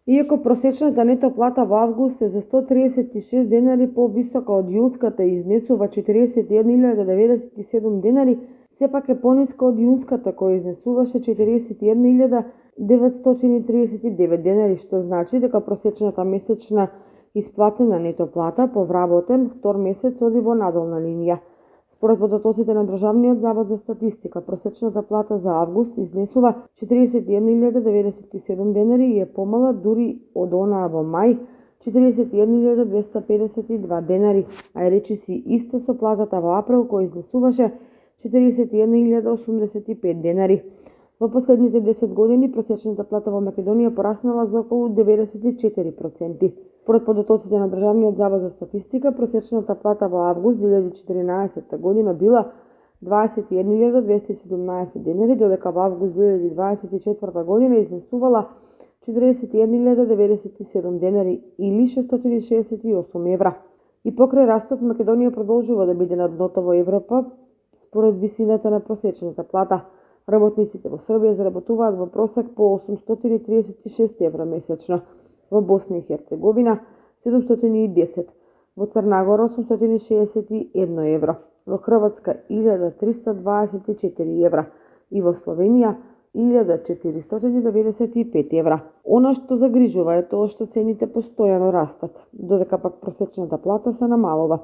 Иако просечната нето плата во август е за 136 денари повисока од јулската и изнесува 41.097 денари, сепак е пониска од јунската која изнесуваше 41.939 денари, што значи дека просечната месечна исплатена нето плата по вработен втор месец оди во надолна линија. Според податоците на Државниот завод за статистика, просечната плата за август изнесува 41.097 денари и е помала дури од онаа во мај 41.252 денари, а е речиси иста со платата во април која изнесуваше 41.085 денари. Во последните 10 години просечната плата во Македонија пораснала за околу 94%. Според податоците на Државниот завод за статистика, просечната плата во август 2014 година била 21.217 денари, додека во август 2024 година изнесувала 41.097 денари или 668 евра. И покрај растот, Македонија продолжува да биде на дното во Европа според висината на просечната плата. Работниците во Србија заработуваат во просек по 836 евра месечно, во Босна и Херцеговина 710, во Црна Гора 861 евро, во Хрватска 1324 евра и во Словенија 1495 евра. Она што загрижува е тоа што цените постојано растат, додека пак просечната плата се намалува.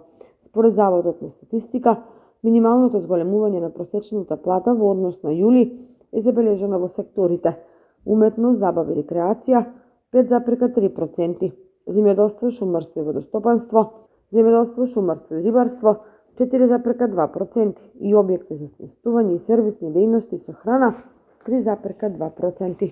Според Заводот на статистика, минималното зголемување на просечната плата во однос на јули е забележано во секторите уметност, забава и рекреација 5,3%, земјоделство, шумарство и водостопанство, земјоделство, шумарство и рибарство 4,2% и објекти за сместување и сервисни дејности со храна 3,2%.